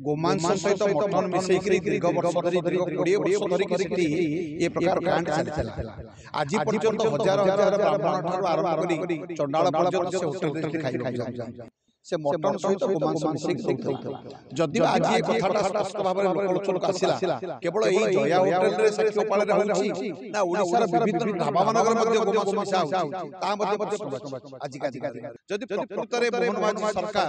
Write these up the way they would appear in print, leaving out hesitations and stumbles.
गोमांस सहित मटन मिसैकरी दीर्घ वर्ष धरी दीर्घ 20 वर्ष धरिक सेठी ए प्रकार कांड चलिथिला। आज पर्यंत हजार हजार ब्राह्मण ठारू आरंभ करी चंडाल पर्यंत से होटल खाइ जाउछन। से मटन सहित गोमांस मिसैकरी दउथला। जदि आज ए कथाटा स्पष्ट भाबरे लोकलोचनक आसिला केवल एई जया होटल रे साक्ष्यपाल रे होउची ना ओडिसा र विभिन्न ढाबा मानकर मध्ये गोमांस मिसा होउची ता मध्ये आज का जदि प्रकृत रे मोहन माझी सरकार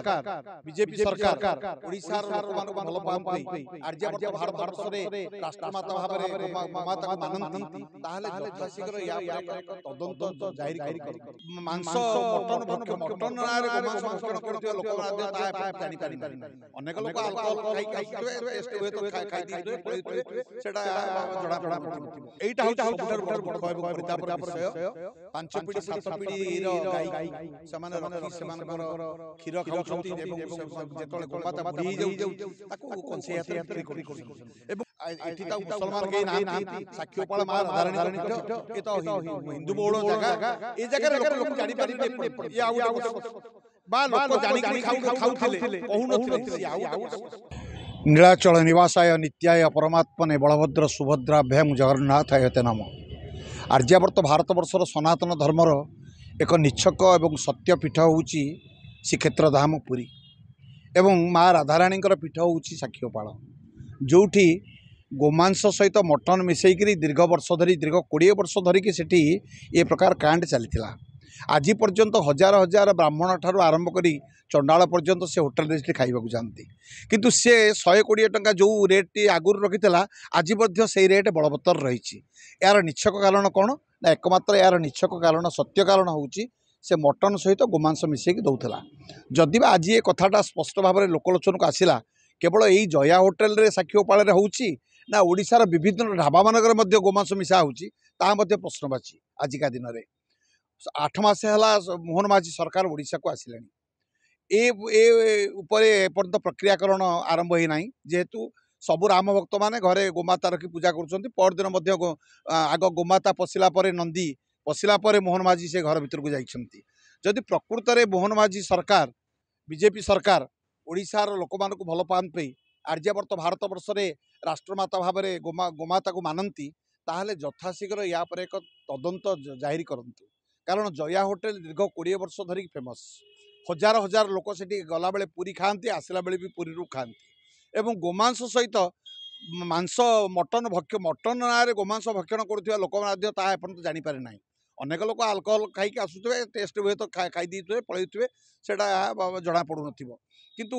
बीजेपी सरकार ओडिसा र लोक मान भल पापई आर्यवर्त भारत वर्ष रे राष्ट्रमाता भाबरे माता को मानंती ताहले जथाशीघ्र या पर तदंत जाहिर कर मांस मटन रे गोमांस भक्षण लोक जानी पारि अनेक लोक अल्कोहल खाई टेस्ट हुए तो खाई दी सेटा जड़ा जड़ा एटा होता सबुठार बड़ दुख एवं परितापर विषय। 5 पीढ़ी 7 पीढ़ी रो गाई समान रखी समान क्षीर खाउछंती एवं जेतले गोमाता बुढ़ी जाउ ताकू कोनसे हाथ बिक्री करी एवं एठी ता मुसलमान के नाम साक्ष्यपाल मां राधारानी पीठ ए तो हिंदू बहुल जगह ए जगह लोक जानी पारि या बा लोक जानी खाउथिले कहूनथिले नीलाचल निवासाय नित्याय परमात्मने बलभद्र सुभद्राभ्याम जगन्नाथाय ते नमः। आर्यावर्त भारतवर्षर सनातन धर्मर एक निच्छक एवं सत्य पीठ होउची श्रीक्षेत्र धाम पुरी एवं माँ राधाराणीकर पीठ होउची साक्ष्यपाल जोठी गोमांस सहित मटन मिसैकरी दीर्घ वर्ष धरी दीर्घ 20 वर्ष धरिकी सेठी ए प्रकार कांड चलिथिला। आज पर्यंत हजार हजार ब्राह्मण ठारू आरंभ करी चंडाल पर्यंत से होटल रे खाइबाकू जाती किंतु से 120 टंका जो रेट आगुरी रखिला आज से रेट बलवत्तर रही। यार निच्छक कारण कौन ना एकमात्र यार निच्छक कारण सत्य कारण होउची से मटन सहित गोमांस मिसैकी दउथला। जदि आज ये कथाटा स्पष्ट भाव में लोकलोचन को आसिला केवल यही जया होटल रे साक्ष्यपाल रे होउची ना ओडिसा विभिन्न ढाबा मानकर मध्ये गोमांस मिसा होउची ता मध्ये प्रश्नवाची। आजिका दिन में 8 मास है मोहन माझी सरकार ओडिशा को आसिले एपर्यंत प्रक्रियाकरण आरंभ ही नहीं जेहेतु सबु राम भक्त माने घरे गोमाता रखी पूजा कर आग गोमाता पशिला नंदी पशिला मोहन माझी से घर भीतर को जाइछंती। जदि प्रकृत में मोहन माझी सरकार बीजेपी सरकार ओडिशार लोक मान को भल पाई आर्यावर्त भारत वर्ष रे राष्ट्रमाता भाव में गोमाता को मानती ताहले यथाशीघ्र या पर एक तदंत जाहिर करंतु। कारण जया होटल दीर्घ 20 वर्ष धरिक फेमस हजार हजार लोक से गला बेले पूरी खाती आसला बेले भी पूरी रू खाती एवं गोमांस सहित मांस मटन ना गोमांस भक्षण करुवा लोक एपर्यंत जानीपारे ना। अनेक लोक अल्कोहल खाई आसुवे टेस्ट हुए तो खाई दी पलैथुए सेटा जना पड़ू न किंतु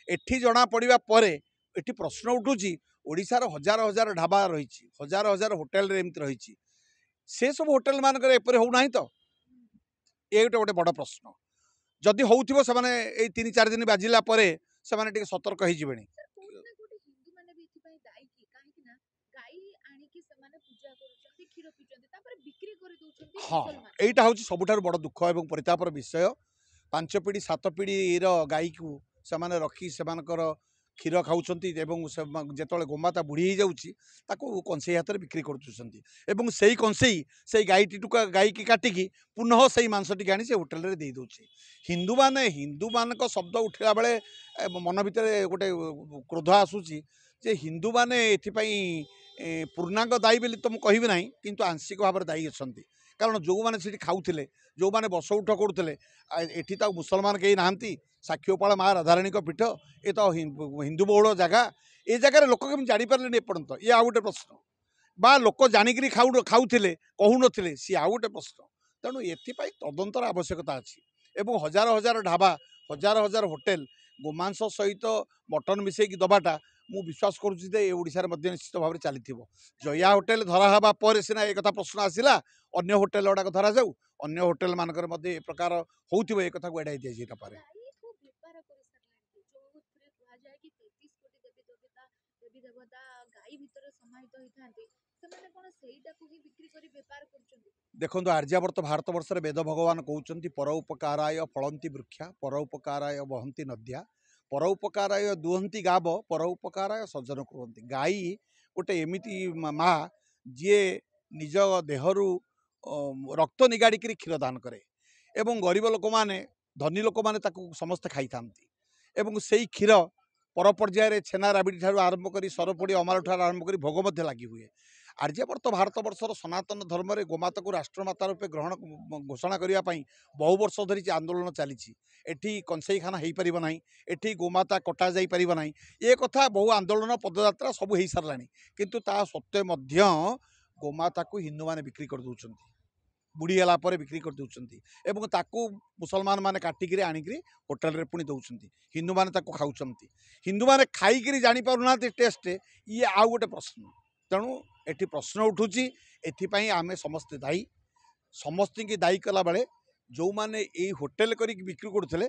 एठी जना पड़ा पर एठी प्रश्न उठुची ओडिशार हजार हजार ढाबा रही हजार हजार होटेल एमती रही से सब होटेल मानक एपरि होना तो ये गोटे बड़ प्रश्न जदि होउथिबो से माने ए 3-4 दिन बाजिला परे से माने टिके सतर्क होई जिवेनी। हाँ एटा होउची सबुठार बड़ दुख एवं परितापर विषय। 5 पीढ़ी 7 पीढ़ी रो गाई को से माने रखी से मानकर क्षीर खाऊँच जिते गोमाता बुढ़ी हो जाऊँगी कंसई हाथ में बिक्री कर से कंसई से गाईटी टुका गाई की काटिकी पुनः से मांसटी आनी से होटेल रे दे दौचे। हिंदू मान शब्द उठला बेले मन भितर गोटे क्रोध आसूची जे हिंदू माने एथिपाई पूर्णांग दायी बोली तो मुझे कहबी ना किंतु आंशिक भाव में दायी अच्छा। कारण जो मैंने खाऊले जो मैंने बस उठ करुले एठी तो मुसलमान कहीं नहांती साक्ष्यपाल माँ राधाराणी पीठ ये तो हिंदू बहुल जगह ए जगह लोक कमी जापारे एपर्यंत ये आ गए प्रश्न बा लोक जानिक खाऊले कहून सी आ गए प्रश्न। तेणु एपाई तदंतर आवश्यकता अच्छी एवं हजार हजार ढाबा हजार हजार होटेल गोमांस सहित मटन मिसैकी दबाटा मु विश्वास करुच्छे निश्चित भाव में चली जया होटेल धराहबा पर सीना एक प्रश्न आसला अन्य होटेल गुड़ाक धरा जाऊ अन्य होटेल मानक ए प्रकार होता एक एड़ाई दिया जाए। देखो आर्यावर्त भारत वर्ष वेद भगवान कहते परोपकाराय फलंती वृक्षा परोपकाराय वहंती नद्या परोपकाराय दुहंती गाव परोपकाराय सज्जन कुरंती। गाई गोटे एमिति माँ जी निज देहरु रक्त निगाड़ी क्षीर दान करे एवं गरीब लोक माने धनी लोक माने समस्ते खाई था एवं से क्षीर पर पर्यायर छेना राबिड़ी ठारू आरंभ कर सरपोड़ी अमाल ठारू आरंभ कर भोग मध्य लगी हुए। आर्यवर्त भारत वर्षर सनातन धर्म रे गोमाता को राष्ट्रमाता रूपे ग्रहण घोषणा करने बहु वर्ष धरी आंदोलन चली एठी कंसेईखाना हो पार ना एठी गोमाता कटा जा पार ना ये कथा बहु आंदोलन पदयात्रा सब हो सारा किंतु ता सत्वे मध्य गोमाता को हिंदू मैंने बिक्री कर दौरान बुड़ीगला बिक्री कर दौरान ताकू मुसलमान मैंने काटिक आणिक होटेल रे पुणी दौरान हिंदू मैंने खाऊं हिंदू मैंने खाई जापार ना टेस्ट ये आउ गोटे प्रश्न तेणु एटी प्रश्न उठुची एथिपाई आमे समस्ते दायी समस्त की दायी कला बेले जो माने ये होटेल करी बिक्री करुले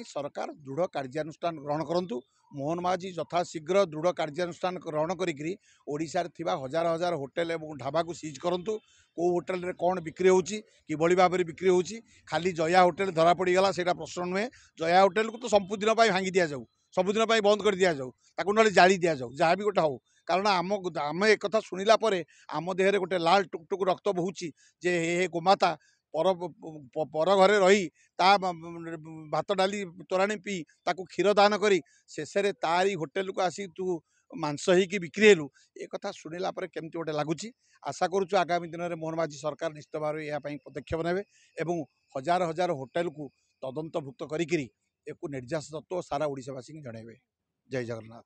सरकार दृढ़ कार्यानुष्ठान ग्रहण करूँ। मोहन माझी यथाशीघ्र दृढ़ कार्यानुष्ठान ग्रहण करोशार हजार हजार होटेल और ढाबा को सीज करूँ। कौ होटेल रे कौन बिक्री होची किभली भाव में बिक्री होची खाली जया होटेल धरा पड़गला से प्रश्न नुहे। जया होटेल को तो संपूर्ण भांगी दि जाऊ सबुदिन बंद कर दि जाऊ ना जाली दि जाऊ जहाँ भी गोटे हो कारण आम एक शुणिला आम देहरे गोटे लाल टुकटुक रक्त बहुची जे हे गोमाता पर घरे रही ता भात डाली तोराणी पी ताकू क्षीर दान करी शेष तारी होटेल को आसी तू मांस ही बिक्री हेलु ए कथा शुणिला केमती गोटे लगुच। आशा करुचु आगामी दिन में मोहन माझी सरकार निश्चित भाव में यह पदक्षेप नेबे एवं हजार हजार होटेल को तदंतभुक्त करी निर्यास तत्व सारा ओडिशावासी जनइबे। जय जगन्नाथ।